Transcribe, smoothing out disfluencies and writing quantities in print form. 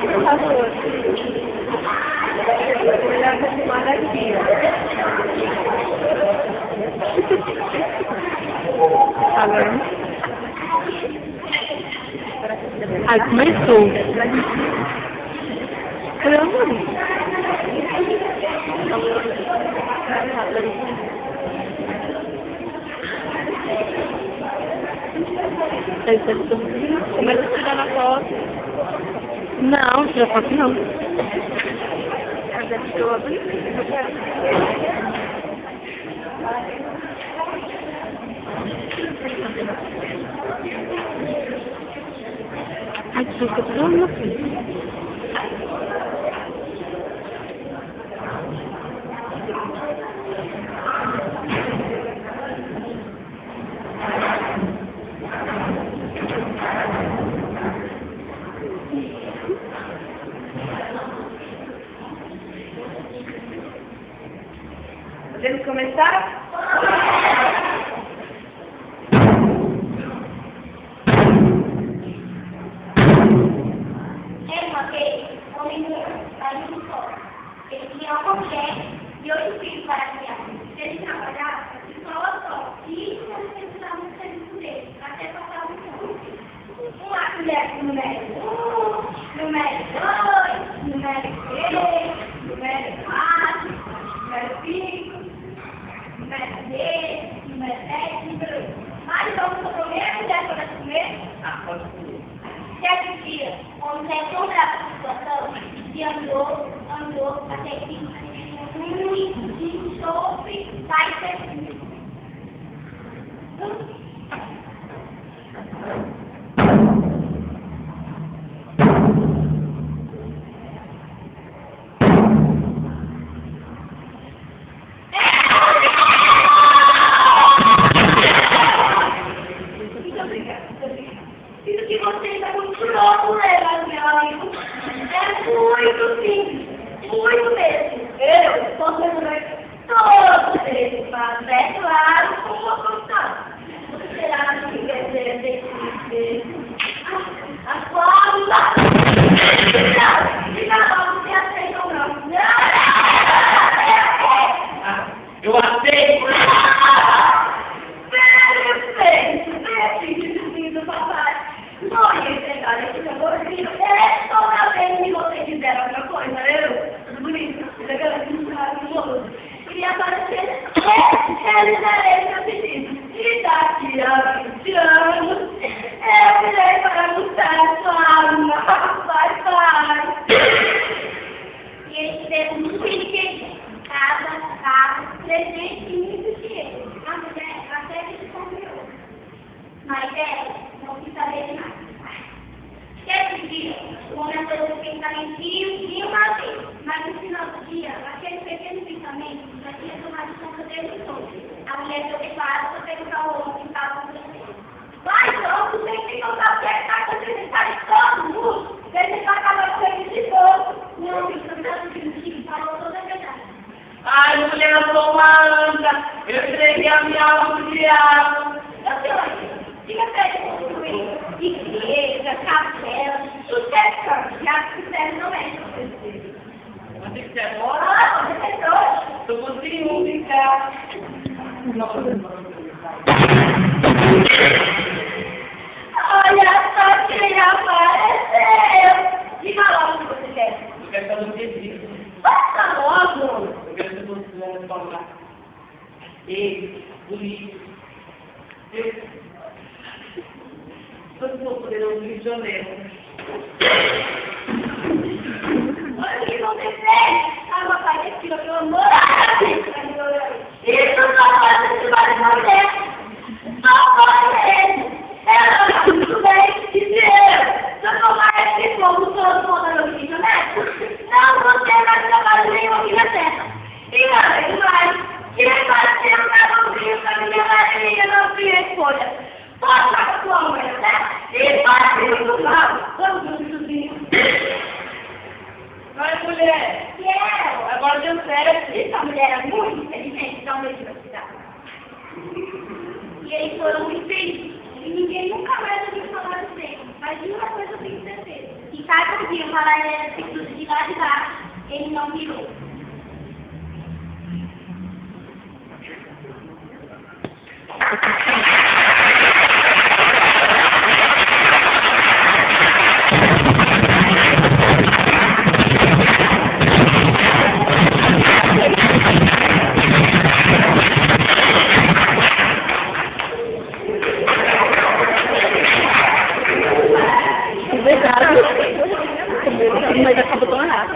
Por favor. Melhor que filmar daqui. Agora. Ai, começou. Cadê o nome? Começa a tirar na foto. Não, tira foto não. A pessoa ai, que fica tudo no fim. Podemos começar? Ele tinha uma mulher e 8 filhos para criar. Ele trabalhava só. E isso não precisava do serviço dele, até passar o tempo. Uma mulher número 1, número 2, número 3, número 4, número 5, número 6, número 7, número 8. Mas vamos para a primeira mulher para comer? Pode comer. Certo dia, o Zé toda a situação e andou até que um enxofre vai ser. Isso que você está muito louco, né, meu amigo? É muito simples, muito mesmo. Eu posso resolver todos esses fatos, é claro, com uma condição. Você terá que ver a fórmula. Não, você aceita ou não? Eu aceito! Perfeito, papai. Não ia entregar esse meu gordinho. É só uma vez que você quiser outra coisa, eu? Tudo bonito, elegante, maravilhoso. E aparecer, realizarei meu pedido. E daqui a 20 anos, eu irei para mostrar sua alma. Vai. E ele teve um filho, casa, presente e muito dinheiro. A mulher até que se confiou. Mas ela não quis saber de nada. Certo dia, o homem acordou com pensamentinhos e uma vez. Mas no final do dia, aquele pequeno pensamento já tinha tomado conta dele todo. A mulher foi preparada para perguntar ao homem que estava acontecendo. Vai, logo, tem que contar o que está acontecendo em todo mundo. Ele vai acabar com ele de novo. Não, isso não está sentindo, falou toda a verdade. Ai, mulher, eu sou uma anta. Eu entreguei a minha alma pro diabo. Eu sei lá. Fica perto construir igreja, capela, tudo certo, já que quiser não é. Você que é agora? Ah, você é trouxa. Eu consigo ficar. Olha só quem apareceu. Diga logo o que você quer. Eu quero fazer um pedido. Basta logo. Eu quero que você falar. Ei, político. Você não poderoso Rio de Janeiro. Olha o que aconteceu. A papai respira pelo amor de Deus. Isso só pode ser mais uma mulher. Só pode ser. Ela está muito bem dizer. Se eu tomar esse fogo todo contra o Rio de Janeiro, não vou ter mais trabalho nenhum aqui na terra. E além do mais, quem vai ser o caminho da minha rainha não tinha escolha. Posso ficar com a sua mãe, né? E vai ser muito mal. Vamos juntozinho. Vai, mulher. Quero. Agora deu certo. Essa mulher é muito inteligente, dá um beijo pra cidade. assim, o paralelo de lá de baixo, ele não virou. Obrigado. Mas acabou tão errado.